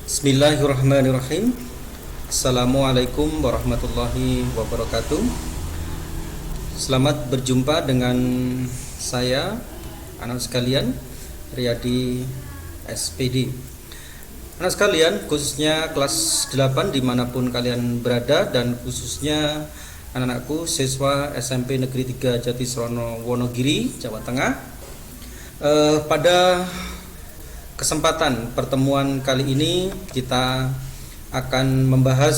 Bismillahirrahmanirrahim. Assalamualaikum warahmatullahi wabarakatuh. Selamat berjumpa dengan saya, anak sekalian, Riyadi SPD. Anak sekalian, khususnya kelas 8 dimanapun kalian berada, dan khususnya anak-anakku siswa SMP Negeri 3 Jatisrono Wonogiri, Jawa Tengah. Pada kesempatan pertemuan kali ini kita akan membahas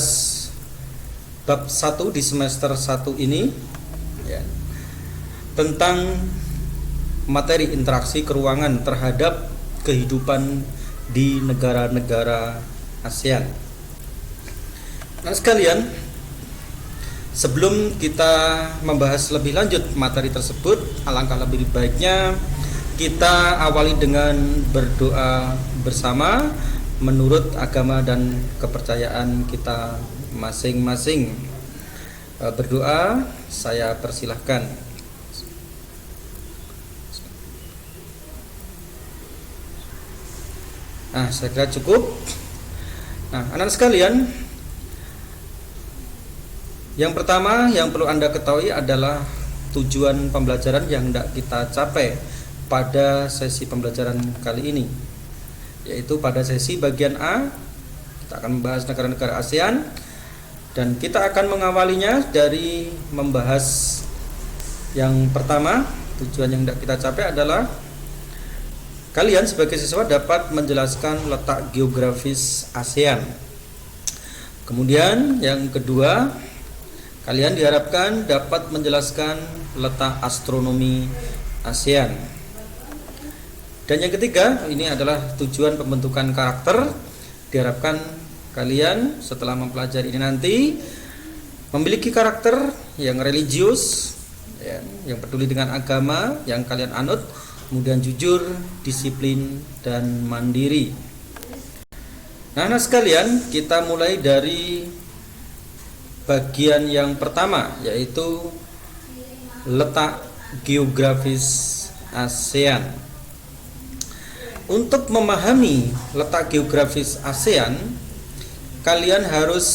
bab 1 di semester 1 ini ya, tentang materi interaksi keruangan terhadap kehidupan di negara-negara ASEAN. Nah sekalian, sebelum kita membahas lebih lanjut materi tersebut, alangkah lebih baiknya kita awali dengan berdoa bersama menurut agama dan kepercayaan kita masing-masing. Berdoa, saya persilahkan. Saya kira cukup. Anak sekalian, yang pertama yang perlu Anda ketahui adalah tujuan pembelajaran yang hendak kita capai pada sesi pembelajaran kali ini, yaitu pada sesi bagian A kita akan membahas negara-negara ASEAN, dan kita akan mengawalinya dari membahas yang pertama. Tujuan yang hendak kita capai adalah kalian sebagai siswa dapat menjelaskan letak geografis ASEAN. Kemudian yang kedua, kalian diharapkan dapat menjelaskan letak astronomi ASEAN. Dan yang ketiga, ini adalah tujuan pembentukan karakter. Diharapkan kalian setelah mempelajari ini nanti memiliki karakter yang religius, yang peduli dengan agama yang kalian anut, kemudian jujur, disiplin, dan mandiri. Nah sekalian, kita mulai dari bagian yang pertama, yaitu letak geografis ASEAN. Untuk memahami letak geografis ASEAN, kalian harus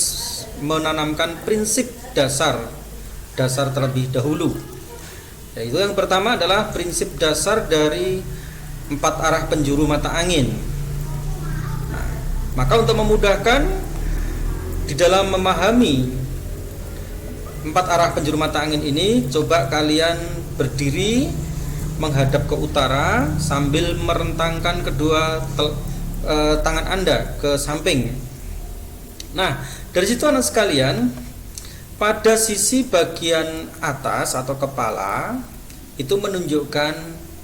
menanamkan prinsip dasar terlebih dahulu. Yaitu yang pertama adalah prinsip dasar dari 4 arah penjuru mata angin. Maka untuk memudahkan di dalam memahami 4 arah penjuru mata angin ini, coba kalian berdiri menghadap ke utara sambil merentangkan kedua tangan Anda ke samping. Dari situ anak sekalian, pada sisi bagian atas atau kepala itu menunjukkan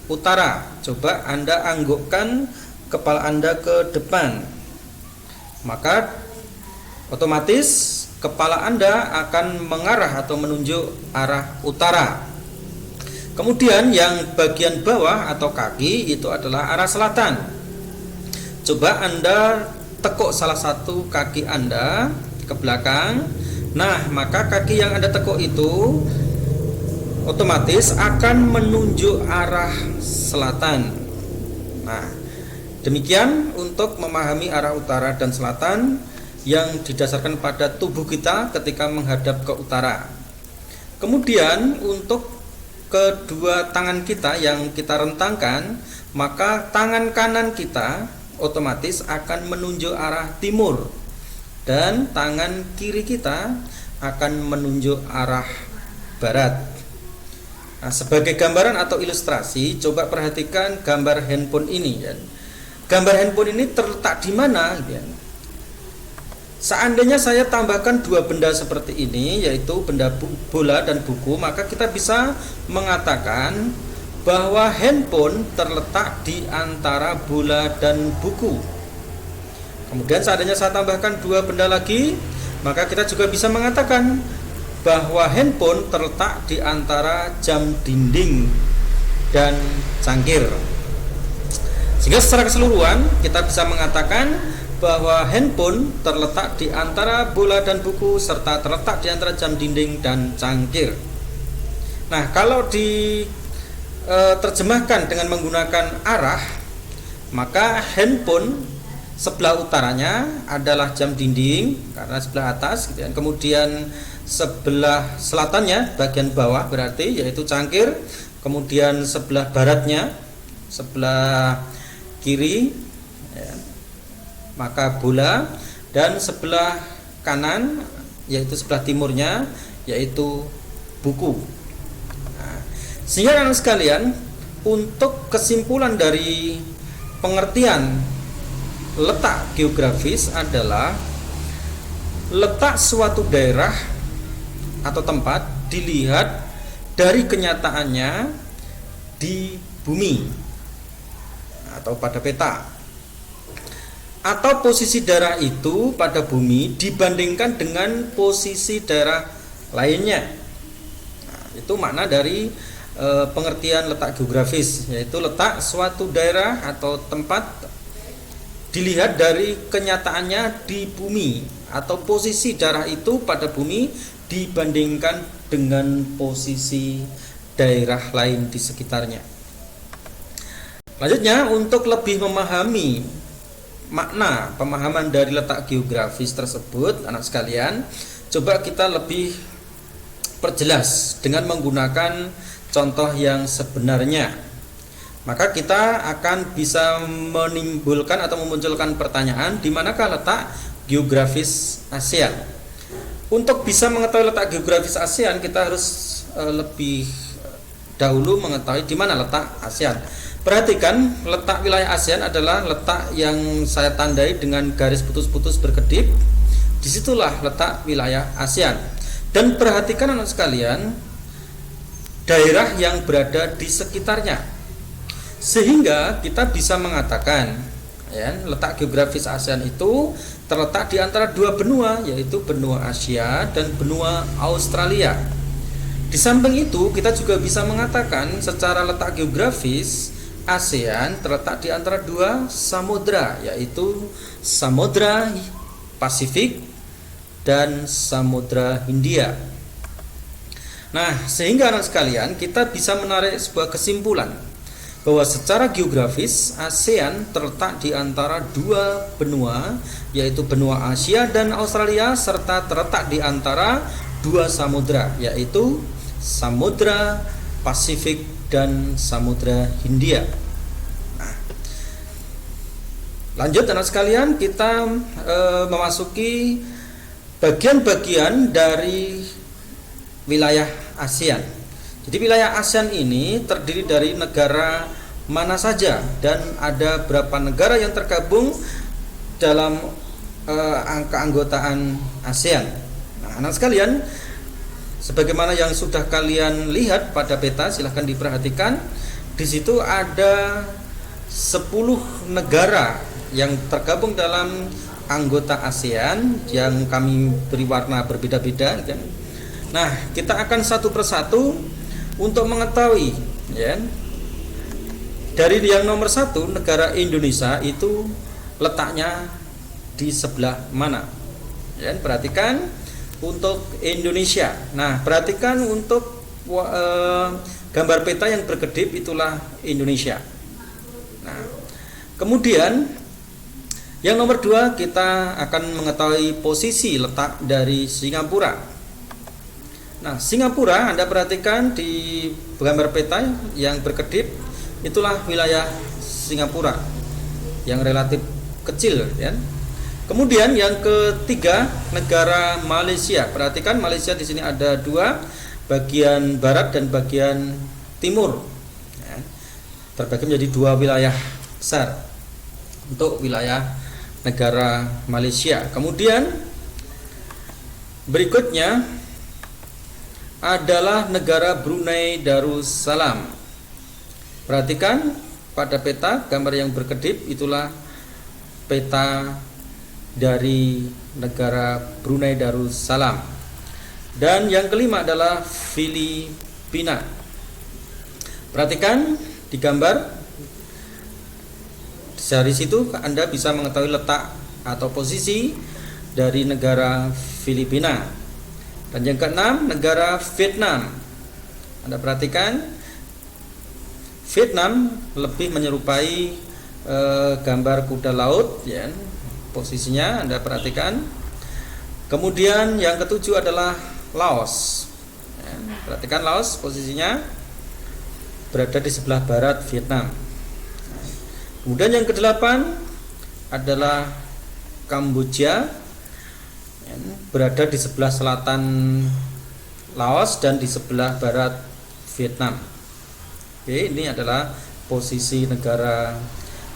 utara. Coba Anda anggukkan kepala Anda ke depan, maka otomatis kepala Anda akan mengarah atau menunjuk arah utara. Kemudian yang bagian bawah atau kaki itu adalah arah selatan. Coba Anda tekuk salah satu kaki Anda ke belakang. Maka kaki yang Anda tekuk itu otomatis akan menunjuk arah selatan. Demikian untuk memahami arah utara dan selatan yang didasarkan pada tubuh kita ketika menghadap ke utara. Kemudian untuk kedua tangan kita yang kita rentangkan, maka tangan kanan kita otomatis akan menunjuk arah timur, dan tangan kiri kita akan menunjuk arah barat. Sebagai gambaran atau ilustrasi, coba perhatikan gambar handphone ini. Gambar handphone ini terletak di mana? Seandainya saya tambahkan 2 benda seperti ini, yaitu benda bola dan buku, maka kita bisa mengatakan bahwa handphone terletak di antara bola dan buku. Kemudian seandainya saya tambahkan 2 benda lagi, maka kita juga bisa mengatakan bahwa handphone terletak di antara jam dinding dan cangkir. Sehingga secara keseluruhan kita bisa mengatakan bahwa handphone terletak di antara bola dan buku, serta terletak di antara jam dinding dan cangkir. Kalau diterjemahkan dengan menggunakan arah, maka handphone sebelah utaranya adalah jam dinding karena sebelah atas gitu kan. Kemudian sebelah selatannya bagian bawah berarti yaitu cangkir, kemudian sebelah baratnya, sebelah kiri ya, maka bola, dan sebelah kanan yaitu sebelah timurnya yaitu buku. Nah, sehingga anak sekalian, untuk kesimpulan dari pengertian letak geografis adalah letak suatu daerah atau tempat dilihat dari kenyataannya di bumi atau pada peta, atau posisi daerah itu pada bumi dibandingkan dengan posisi daerah lainnya. Nah, itu makna dari pengertian letak geografis, yaitu letak suatu daerah atau tempat dilihat dari kenyataannya di bumi, atau posisi daerah itu pada bumi dibandingkan dengan posisi daerah lain di sekitarnya. Lanjutnya, untuk lebih memahami makna pemahaman dari letak geografis tersebut, anak sekalian, coba kita lebih perjelas dengan menggunakan contoh yang sebenarnya. Maka kita akan bisa menimbulkan atau memunculkan pertanyaan, di manakah letak geografis ASEAN? Untuk bisa mengetahui letak geografis ASEAN, kita harus lebih dahulu mengetahui di mana letak ASEAN. Perhatikan, letak wilayah ASEAN adalah letak yang saya tandai dengan garis putus-putus berkedip. Disitulah letak wilayah ASEAN. Dan perhatikan anak sekalian, daerah yang berada di sekitarnya, sehingga kita bisa mengatakan ya, letak geografis ASEAN itu terletak di antara dua benua, yaitu benua Asia dan benua Australia. Di samping itu, kita juga bisa mengatakan secara letak geografis ASEAN terletak di antara dua samudra, yaitu Samudra Pasifik dan Samudra Hindia. Nah, sehingga anak sekalian, kita bisa menarik sebuah kesimpulan bahwa secara geografis ASEAN terletak di antara dua benua, yaitu benua Asia dan Australia, serta terletak di antara dua samudra, yaitu Samudra Pasifik dan Samudra Hindia. Nah, lanjut anak sekalian, kita memasuki bagian-bagian dari wilayah ASEAN. Jadi wilayah ASEAN ini terdiri dari negara mana saja, dan ada berapa negara yang tergabung dalam keanggotaan ASEAN. Nah, anak sekalian, sebagaimana yang sudah kalian lihat pada peta, silahkan diperhatikan. Di situ ada 10 negara yang tergabung dalam anggota ASEAN yang kami beri warna berbeda-beda. Nah, kita akan satu persatu untuk mengetahui ya, dari yang nomor 1, negara Indonesia itu letaknya di sebelah mana ya. Perhatikan untuk Indonesia. Nah, perhatikan untuk gambar peta yang berkedip, itulah Indonesia. Nah, kemudian yang nomor 2, kita akan mengetahui posisi letak dari Singapura. Nah, Singapura, Anda perhatikan di gambar peta yang berkedip, itulah wilayah Singapura yang relatif kecil ya. Kemudian yang ketiga, negara Malaysia. Perhatikan, Malaysia di sini ada 2, bagian barat dan bagian timur ya, terbagi menjadi 2 wilayah besar untuk wilayah negara Malaysia. Kemudian berikutnya adalah negara Brunei Darussalam. Perhatikan pada peta gambar yang berkedip, itulah peta dari negara Brunei Darussalam. Dan yang kelima adalah Filipina. Perhatikan di gambar, dari situ Anda bisa mengetahui letak atau posisi dari negara Filipina. Dan yang keenam, negara Vietnam. Anda perhatikan, Vietnam lebih menyerupai gambar kuda laut ya. Posisinya Anda perhatikan. Kemudian yang ketujuh adalah Laos. Ya, perhatikan Laos posisinya berada di sebelah barat Vietnam. Kemudian yang kedelapan adalah Kamboja, ya, berada di sebelah selatan Laos dan di sebelah barat Vietnam. Oke, ini adalah posisi negara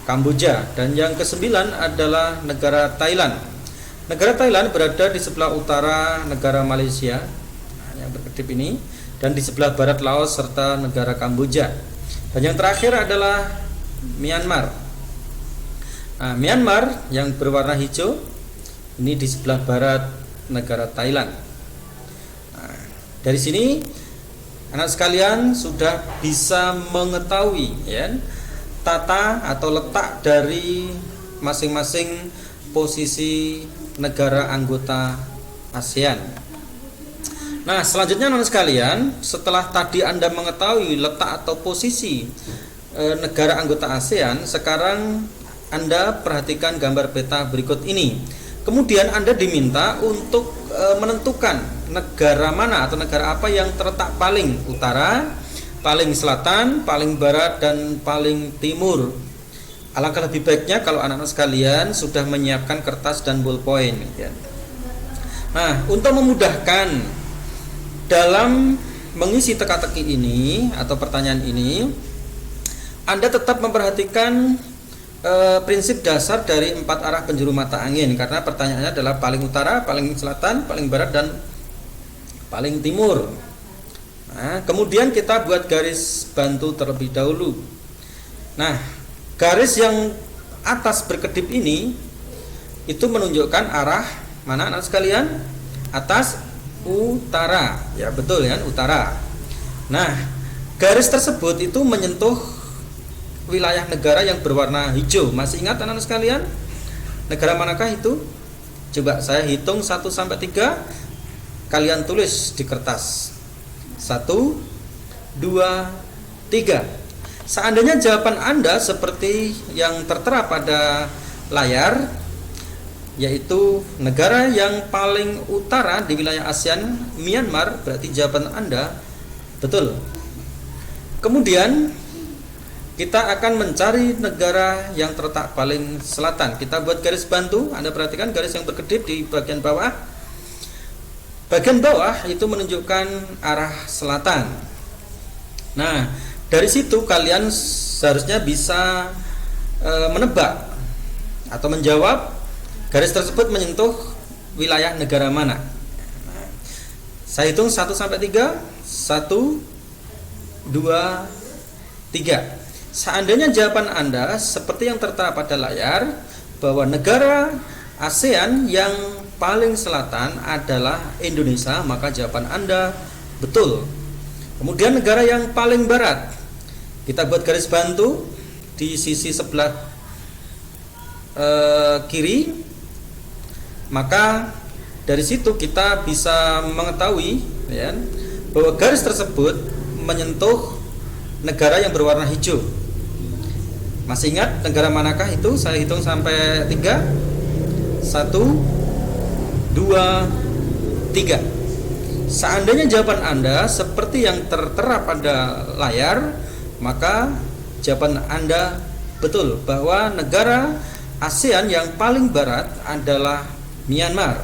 Kamboja. Dan yang kesembilan adalah negara Thailand. Negara Thailand berada di sebelah utara negara Malaysia, yang berkedip ini, dan di sebelah barat Laos serta negara Kamboja. Dan yang terakhir adalah Myanmar. Nah, Myanmar yang berwarna hijau ini di sebelah barat negara Thailand. Nah, dari sini anak sekalian sudah bisa mengetahui ya, tata atau letak dari masing-masing posisi negara anggota ASEAN. Nah, selanjutnya anak sekalian, setelah tadi Anda mengetahui letak atau posisi negara anggota ASEAN, sekarang Anda perhatikan gambar peta berikut ini. Kemudian Anda diminta untuk menentukan negara mana atau negara apa yang terletak paling utara, paling selatan, paling barat, dan paling timur. Alangkah lebih baiknya kalau anak-anak sekalian sudah menyiapkan kertas dan ballpoint ya. Nah, untuk memudahkan dalam mengisi teka-teki ini atau pertanyaan ini, Anda tetap memperhatikan prinsip dasar dari 4 arah penjuru mata angin, karena pertanyaannya adalah paling utara, paling selatan, paling barat, dan paling timur. Nah, kemudian kita buat garis bantu terlebih dahulu. Nah, garis yang atas berkedip ini itu menunjukkan arah mana anak sekalian? Atas utara. Ya, betul ya, utara. Nah, garis tersebut itu menyentuh wilayah negara yang berwarna hijau. Masih ingat anak-anak sekalian? Negara manakah itu? Coba saya hitung 1 sampai 3. Kalian tulis di kertas. 1, 2, 3. Seandainya jawaban Anda seperti yang tertera pada layar, yaitu negara yang paling utara di wilayah ASEAN, Myanmar, berarti jawaban Anda betul. Kemudian kita akan mencari negara yang terletak paling selatan. Kita buat garis bantu. Anda perhatikan garis yang berkedip di bagian bawah. Bagian bawah itu menunjukkan arah selatan. Nah, dari situ kalian seharusnya bisa menebak atau menjawab garis tersebut menyentuh wilayah negara mana. Nah, saya hitung 1 sampai 3. 1, 2, 3. Seandainya jawaban Anda seperti yang tertera pada layar, bahwa negara ASEAN yang paling selatan adalah Indonesia, maka jawaban Anda betul. Kemudian negara yang paling barat, kita buat garis bantu di sisi sebelah kiri, maka dari situ kita bisa mengetahui ya, bahwa garis tersebut menyentuh negara yang berwarna hijau. Masih ingat negara manakah itu? Saya hitung sampai 3. 1, 2, 3. Seandainya jawaban Anda seperti yang tertera pada layar, maka jawaban Anda betul, bahwa negara ASEAN yang paling barat adalah Myanmar.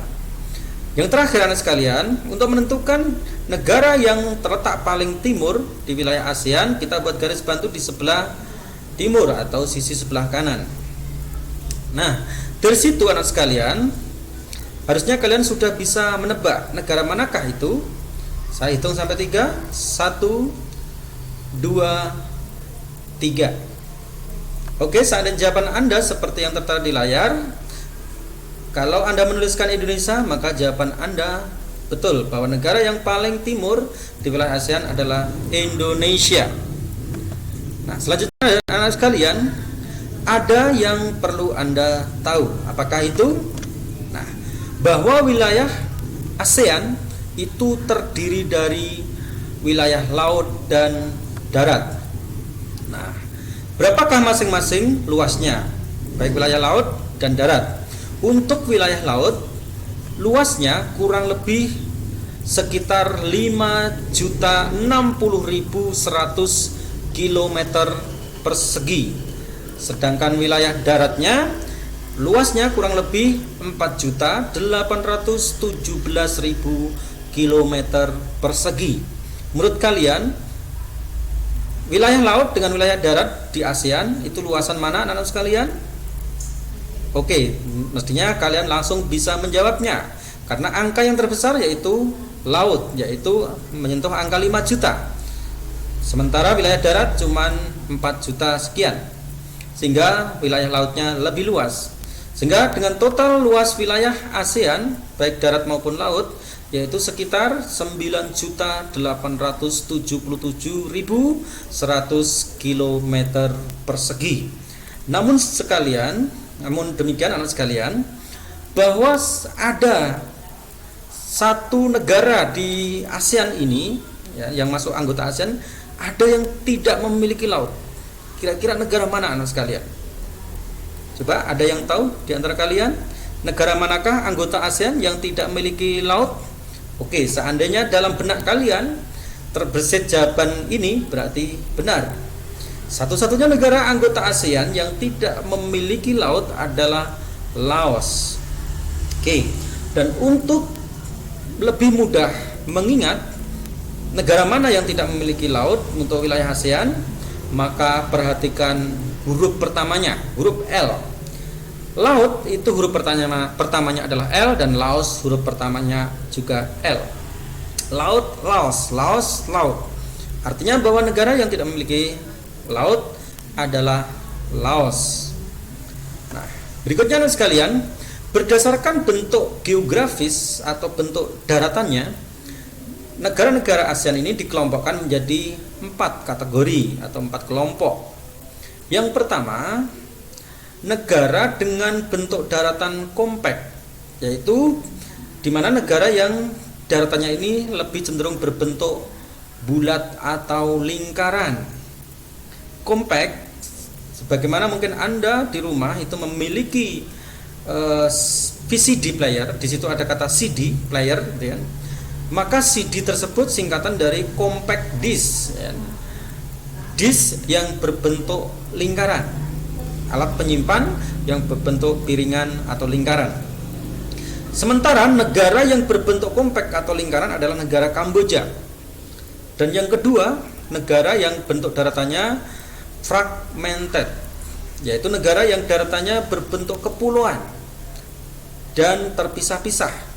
Yang terakhir anak sekalian, untuk menentukan negara yang terletak paling timur di wilayah ASEAN, kita buat garis bantu di sebelah timur atau sisi sebelah kanan. Nah, dari situ anak sekalian, harusnya kalian sudah bisa menebak negara manakah itu. Saya hitung sampai 3. 1, 2, 3. Oke, seandainya jawaban Anda seperti yang tertera di layar, kalau Anda menuliskan Indonesia, maka jawaban Anda betul, bahwa negara yang paling timur di wilayah ASEAN adalah Indonesia. Nah, selanjutnya anak sekalian, ada yang perlu Anda tahu. Apakah itu? Nah, bahwa wilayah ASEAN itu terdiri dari wilayah laut dan darat. Nah, Berapakah masing-masing luasnya, baik wilayah laut dan darat? Untuk wilayah laut, luasnya kurang lebih sekitar 5.060.100 km persegi. Sedangkan wilayah daratnya luasnya kurang lebih 4.817.000 km persegi. Menurut kalian, wilayah laut dengan wilayah darat di ASEAN itu luasan mana, anak-anak sekalian? Oke, mestinya kalian langsung bisa menjawabnya, karena angka yang terbesar yaitu laut, yaitu menyentuh angka 5 juta. Sementara wilayah darat cuma 4 juta sekian, sehingga wilayah lautnya lebih luas. Sehingga dengan total luas wilayah ASEAN baik darat maupun laut yaitu sekitar 9.877.100 km persegi. Namun demikian anak sekalian, bahwa ada satu negara di ASEAN ini ya, yang masuk anggota ASEAN, ada yang tidak memiliki laut. Kira-kira negara mana, anak sekalian? Coba, ada yang tahu di antara kalian? Negara manakah anggota ASEAN yang tidak memiliki laut? Oke, seandainya dalam benak kalian terbersit jawaban ini, berarti benar. Satu-satunya negara anggota ASEAN yang tidak memiliki laut adalah Laos. Oke, dan untuk lebih mudah mengingat negara mana yang tidak memiliki laut untuk wilayah ASEAN, maka perhatikan huruf pertamanya, huruf L. Laut itu huruf pertamanya adalah L, dan Laos huruf pertamanya juga L. Laut, Laos, Laos, laut. Artinya bahwa negara yang tidak memiliki laut adalah Laos. Nah, berikutnya sekalian, berdasarkan bentuk geografis atau bentuk daratannya, negara-negara ASEAN ini dikelompokkan menjadi 4 kategori atau 4 kelompok. Yang pertama, negara dengan bentuk daratan kompak, yaitu di mana negara yang daratannya ini lebih cenderung berbentuk bulat atau lingkaran. Kompak, sebagaimana mungkin Anda di rumah itu memiliki VCD player, di situ ada kata CD player, gitu ya. Maka CD tersebut singkatan dari compact disc, ya. Disc yang berbentuk lingkaran, alat penyimpan yang berbentuk piringan atau lingkaran. Sementara negara yang berbentuk kompak atau lingkaran adalah negara Kamboja. Dan yang kedua, negara yang bentuk daratannya fragmented, yaitu negara yang daratannya berbentuk kepulauan dan terpisah-pisah.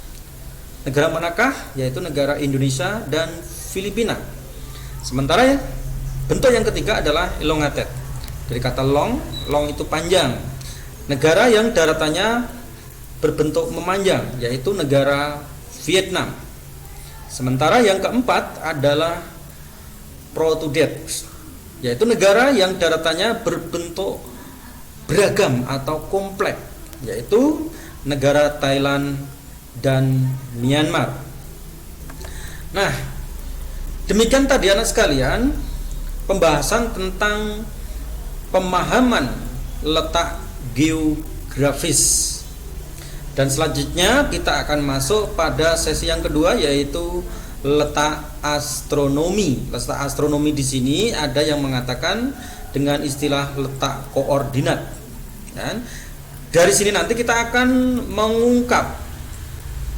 Negara manakah? Yaitu negara Indonesia dan Filipina. Sementara bentuk yang ketiga adalah elongated. Dari kata long, long itu panjang. Negara yang daratannya berbentuk memanjang, yaitu negara Vietnam. Sementara yang keempat adalah protrudet, yaitu negara yang daratannya berbentuk beragam atau kompleks, yaitu negara Thailand dan Myanmar. Nah, demikian tadi anak sekalian pembahasan tentang pemahaman letak geografis. Dan selanjutnya kita akan masuk pada sesi yang kedua, yaitu letak astronomi. Letak astronomi di sini ada yang mengatakan dengan istilah letak koordinat. Dan dari sini nanti kita akan mengungkap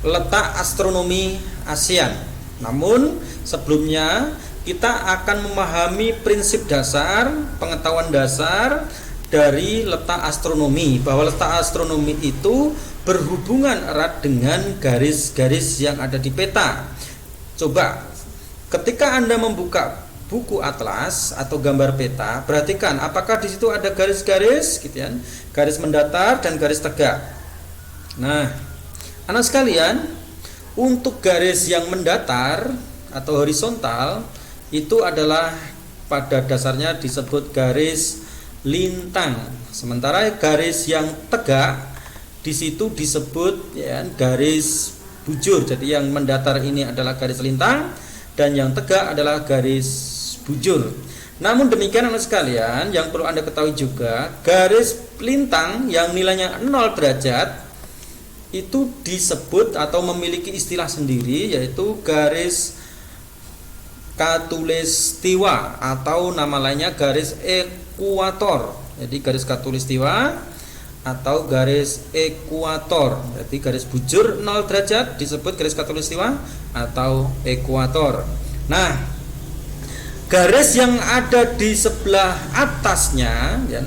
letak astronomi ASEAN. Namun sebelumnya kita akan memahami prinsip dasar, pengetahuan dasar dari letak astronomi, bahwa letak astronomi itu berhubungan erat dengan garis-garis yang ada di peta. Coba ketika Anda membuka buku atlas atau gambar peta, perhatikan apakah di situ ada garis-garis gitu ya, garis mendatar dan garis tegak. Nah, anak sekalian, untuk garis yang mendatar atau horizontal itu adalah pada dasarnya disebut garis lintang. Sementara garis yang tegak di situ disebut ya, garis bujur. Jadi yang mendatar ini adalah garis lintang dan yang tegak adalah garis bujur. Namun demikian anak sekalian, yang perlu Anda ketahui juga, garis lintang yang nilainya 0 derajat itu disebut atau memiliki istilah sendiri, yaitu garis khatulistiwa atau nama lainnya garis ekuator. Jadi garis khatulistiwa atau garis ekuator. Jadi garis bujur 0 derajat disebut garis khatulistiwa atau ekuator. Nah, garis yang ada di sebelah atasnya, ya,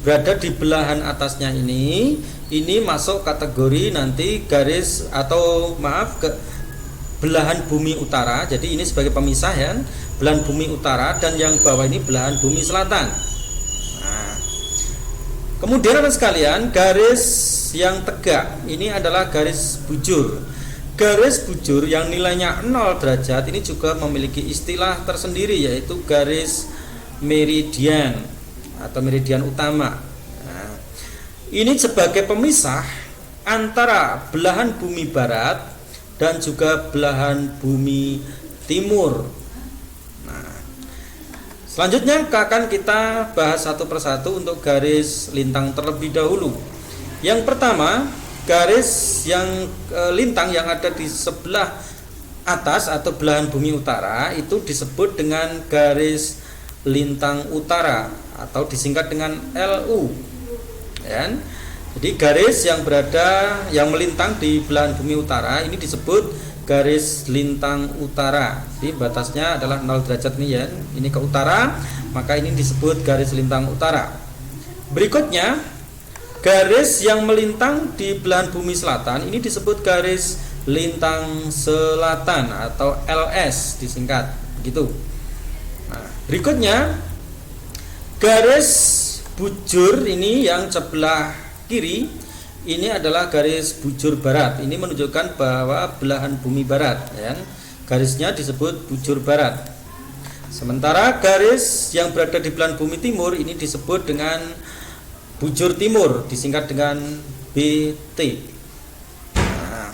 berada di belahan atasnya ini masuk kategori nanti garis atau belahan bumi utara. Jadi ini sebagai pemisah, ya, belahan bumi utara, dan yang bawah ini belahan bumi selatan. Nah, kemudian teman sekalian, garis yang tegak ini adalah garis bujur. Garis bujur yang nilainya 0 derajat ini juga memiliki istilah tersendiri, yaitu garis meridian atau meridian utama. Nah, ini sebagai pemisah antara belahan bumi barat dan juga belahan bumi timur. Nah, selanjutnya akan kita bahas satu persatu untuk garis lintang terlebih dahulu. Yang pertama, garis yang lintang yang ada di sebelah atas atau belahan bumi utara itu disebut dengan garis lintang utara atau disingkat dengan LU, ya. Jadi garis yang melintang di belahan bumi utara ini disebut garis lintang utara. Jadi batasnya adalah 0 derajat nih, ya. Ini ke utara, maka ini disebut garis lintang utara. Berikutnya, garis yang melintang di belahan bumi selatan ini disebut garis lintang selatan atau LS disingkat begitu. Nah, berikutnya garis bujur ini yang sebelah kiri ini adalah garis bujur barat. Ini menunjukkan bahwa belahan bumi barat, ya. Garisnya disebut bujur barat. Sementara garis yang berada di belahan bumi timur ini disebut dengan bujur timur, disingkat dengan BT. Nah,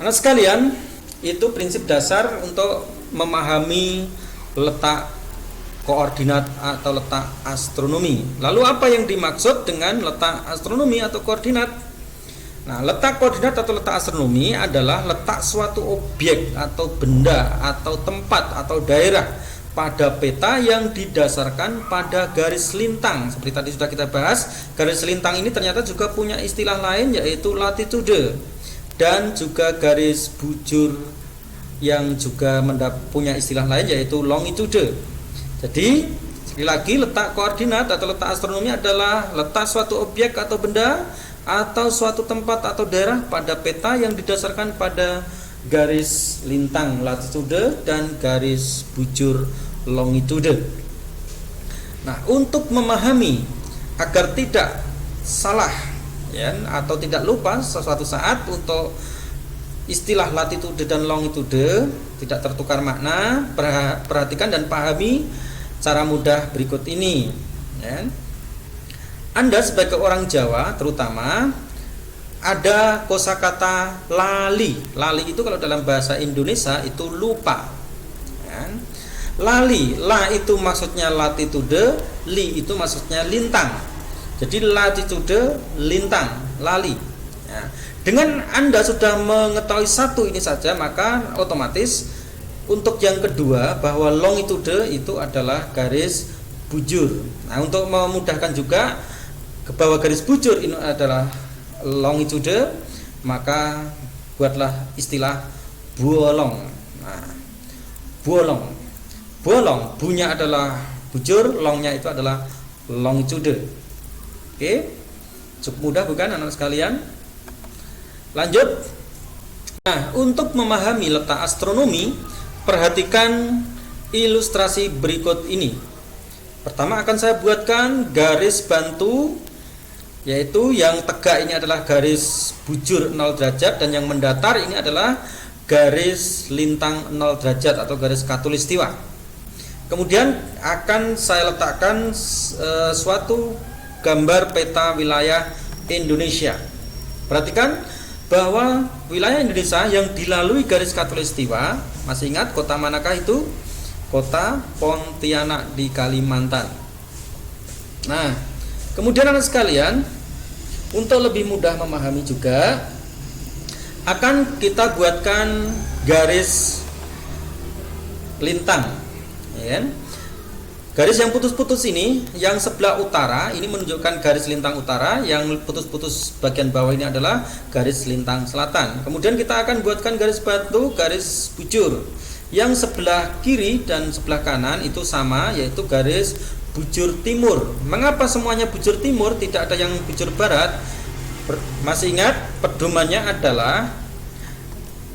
anak sekalian, itu prinsip dasar untuk memahami letak koordinat atau letak astronomi. Lalu apa yang dimaksud dengan letak astronomi atau koordinat? Nah, letak koordinat atau letak astronomi adalah letak suatu objek atau benda atau tempat atau daerah pada peta yang didasarkan pada garis lintang. Seperti tadi sudah kita bahas, garis lintang ini ternyata juga punya istilah lain, yaitu latitude, dan juga garis bujur yang juga punya istilah lain, yaitu longitude. Jadi sekali lagi, letak koordinat atau letak astronomi adalah letak suatu objek atau benda atau suatu tempat atau daerah pada peta yang didasarkan pada garis lintang latitude dan garis bujur longitude. Nah, untuk memahami agar tidak salah, ya, atau tidak lupa suatu saat untuk istilah latitude dan longitude tidak tertukar makna, perhatikan dan pahami cara mudah berikut ini, ya. Anda sebagai orang Jawa terutama ada kosakata lali. Lali itu kalau dalam bahasa Indonesia itu lupa, ya. Lali, la itu maksudnya latitude, li itu maksudnya lintang. Jadi latitude, lintang, lali, ya. Dengan Anda sudah mengetahui satu ini saja, maka otomatis untuk yang kedua bahwa longitude itu adalah garis bujur. Nah, untuk memudahkan juga bahwa garis bujur ini adalah longitude, maka buatlah istilah bolong. Nah, bolong, bolong, bunya adalah bujur, longnya itu adalah longitude. Oke, cukup mudah bukan anak sekalian? Lanjut. Nah, untuk memahami letak astronomi, perhatikan ilustrasi berikut ini. Pertama akan saya buatkan garis bantu, yaitu yang tegak ini adalah garis bujur 0 derajat dan yang mendatar ini adalah garis lintang 0 derajat atau garis khatulistiwa. Kemudian akan saya letakkan suatu gambar peta wilayah Indonesia. Perhatikan bahwa wilayah Indonesia yang dilalui garis khatulistiwa, masih ingat kota manakah itu? kota Pontianak di Kalimantan. Nah, kemudian anak sekalian, untuk lebih mudah memahami juga akan kita buatkan garis lintang, ya kan? Garis yang putus-putus ini, yang sebelah utara ini menunjukkan garis lintang utara, yang putus-putus bagian bawah ini adalah garis lintang selatan. Kemudian kita akan buatkan garis batu, garis bujur. Yang sebelah kiri dan sebelah kanan itu sama, yaitu garis bujur timur. Mengapa semuanya bujur timur, tidak ada yang bujur barat? Masih ingat, pedomannya adalah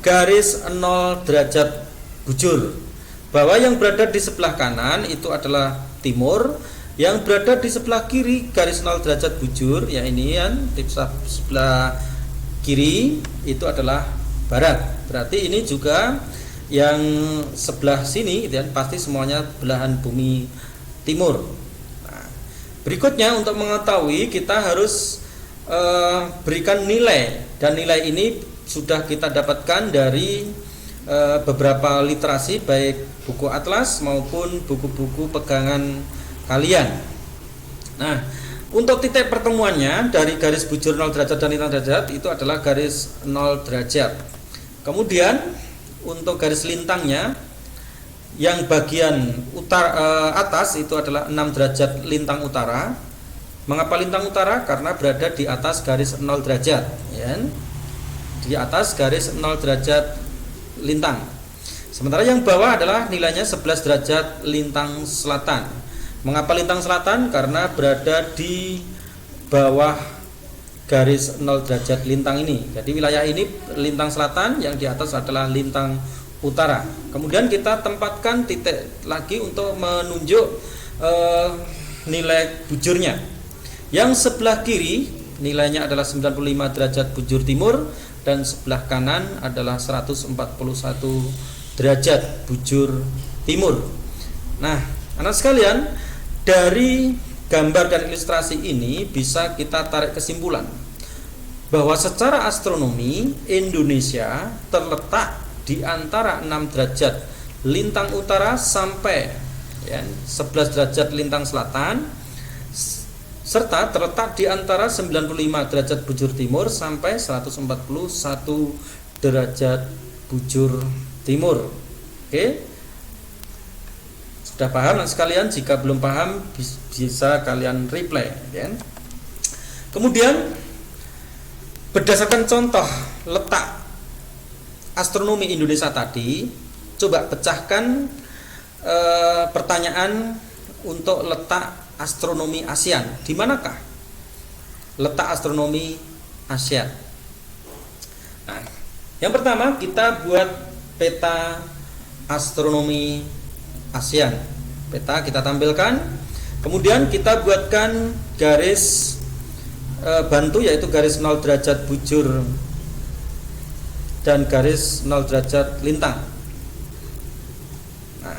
garis 0 derajat bujur, bahwa yang berada di sebelah kanan itu adalah timur, yang berada di sebelah kiri garis 0 derajat bujur, ya ini kan di sebelah kiri itu adalah barat. Berarti ini juga yang sebelah sini gitu kan, pasti semuanya belahan bumi timur. Nah, berikutnya untuk mengetahui kita harus berikan nilai, dan nilai ini sudah kita dapatkan dari beberapa literasi, baik buku atlas maupun buku-buku pegangan kalian. Nah, untuk titik pertemuannya dari garis bujur 0 derajat dan lintang derajat itu adalah garis 0 derajat. Kemudian untuk garis lintangnya yang bagian atas itu adalah 6 derajat lintang utara. Mengapa lintang utara? Karena berada di atas garis 0 derajat, ya. Di atas garis 0 derajat lintang. Sementara yang bawah adalah nilainya 11 derajat lintang selatan. Mengapa lintang selatan? Karena berada di bawah garis 0 derajat lintang ini. Jadi wilayah ini lintang selatan, yang di atas adalah lintang utara. Kemudian kita tempatkan titik lagi untuk menunjuk nilai bujurnya. Yang sebelah kiri nilainya adalah 95 derajat bujur timur, dan sebelah kanan adalah 141 derajat bujur timur. Nah, anak sekalian, dari gambar dan ilustrasi ini bisa kita tarik kesimpulan bahwa secara astronomi Indonesia terletak di antara 6 derajat lintang utara sampai 11 derajat lintang selatan, serta terletak di antara 95 derajat bujur timur sampai 141 derajat bujur timur. Oke, sudah paham sekalian? Jika belum paham bisa kalian reply, ya. Kemudian berdasarkan contoh letak astronomi Indonesia tadi, coba pecahkan pertanyaan untuk letak astronomi ASEAN. Di manakah letak astronomi ASEAN? Nah, yang pertama kita buat peta astronomi ASEAN. Peta kita tampilkan. Kemudian kita buatkan garis bantu, yaitu garis 0 derajat bujur dan garis 0 derajat lintang. Nah,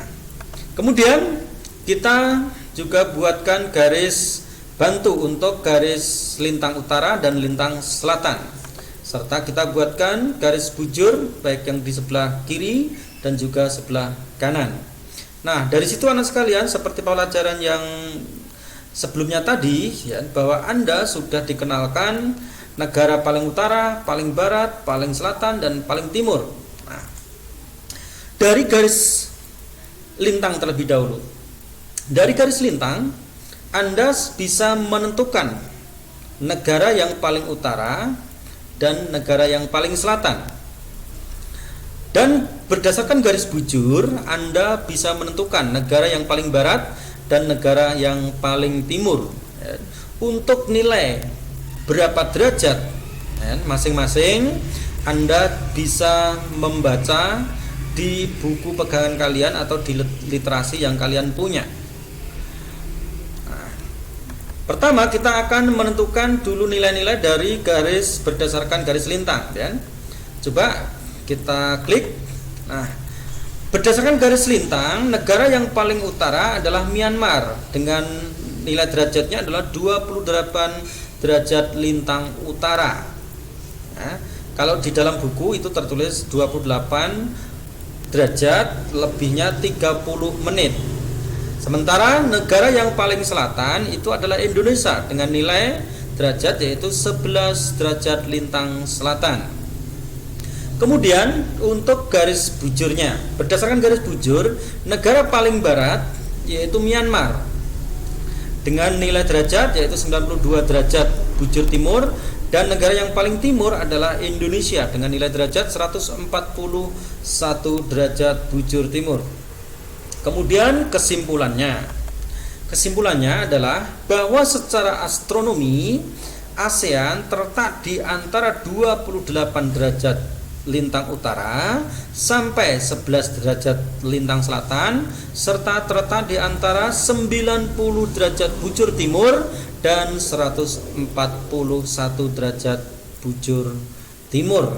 kemudian kita juga buatkan garis bantu untuk garis lintang utara dan lintang selatan, serta kita buatkan garis bujur baik yang di sebelah kiri dan juga sebelah kanan. Nah, dari situ anak sekalian, seperti pelajaran yang sebelumnya tadi, ya, bahwa Anda sudah dikenalkan negara paling utara, paling barat, paling selatan, dan paling timur. Nah, dari garis lintang terlebih dahulu. Dari garis lintang, Anda bisa menentukan negara yang paling utara dan negara yang paling selatan. Dan berdasarkan garis bujur, Anda bisa menentukan negara yang paling barat dan negara yang paling timur. Untuk nilai berapa derajat masing-masing, Anda bisa membaca di buku pegangan kalian atau di literasi yang kalian punya. Pertama, kita akan menentukan dulu nilai-nilai dari garis berdasarkan garis lintang, ya. Coba kita klik. Nah, berdasarkan garis lintang, negara yang paling utara adalah Myanmar dengan nilai derajatnya adalah 28 derajat lintang utara. Nah, kalau di dalam buku itu tertulis 28 derajat, lebihnya 30 menit. Sementara negara yang paling selatan itu adalah Indonesia dengan nilai derajat yaitu 11 derajat lintang selatan. Kemudian untuk garis bujurnya, berdasarkan garis bujur, negara paling barat yaitu Myanmar dengan nilai derajat yaitu 92 derajat bujur timur, dan negara yang paling timur adalah Indonesia dengan nilai derajat 141 derajat bujur timur. Kemudian kesimpulannya adalah bahwa secara astronomi ASEAN terletak di antara 28 derajat lintang utara sampai 11 derajat lintang selatan, serta terletak di antara 90 derajat bujur timur dan 141 derajat bujur timur.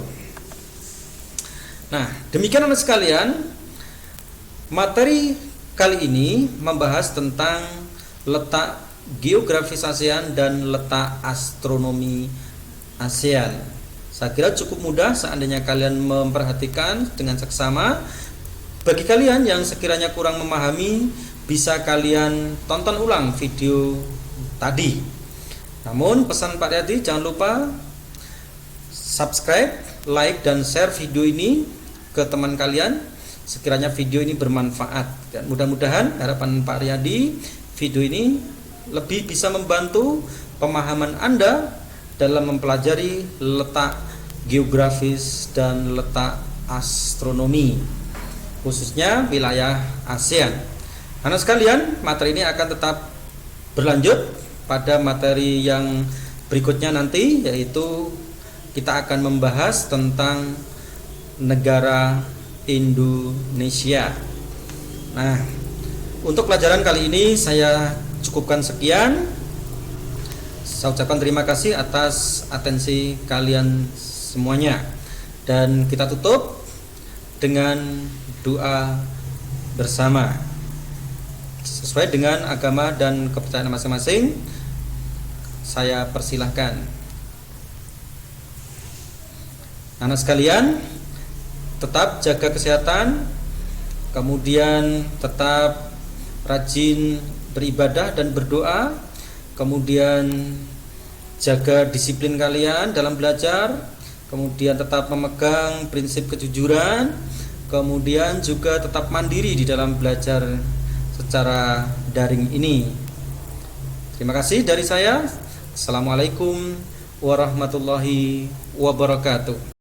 Nah, demikian anak sekalian, materi kali ini membahas tentang letak geografis ASEAN dan letak astronomi ASEAN. Saya kira cukup mudah seandainya kalian memperhatikan dengan seksama. Bagi kalian yang sekiranya kurang memahami, bisa kalian tonton ulang video tadi. Namun pesan Pak Riyadi, jangan lupa subscribe, like, dan share video ini ke teman kalian sekiranya video ini bermanfaat. Dan mudah-mudahan harapan Pak Riyadi, video ini lebih bisa membantu pemahaman Anda dalam mempelajari letak geografis dan letak astronomi, khususnya wilayah ASEAN. Anak sekalian, materi ini akan tetap berlanjut pada materi yang berikutnya nanti, yaitu kita akan membahas tentang negara Indonesia. Nah, untuk pelajaran kali ini saya cukupkan sekian. Saya ucapkan terima kasih atas atensi kalian semuanya, dan kita tutup dengan doa bersama sesuai dengan agama dan kepercayaan masing-masing. Saya persilahkan. Anak sekalian, tetap jaga kesehatan, kemudian tetap rajin beribadah dan berdoa, kemudian jaga disiplin kalian dalam belajar, kemudian tetap memegang prinsip kejujuran, kemudian juga tetap mandiri di dalam belajar secara daring ini. Terima kasih dari saya. Assalamualaikum warahmatullahi wabarakatuh.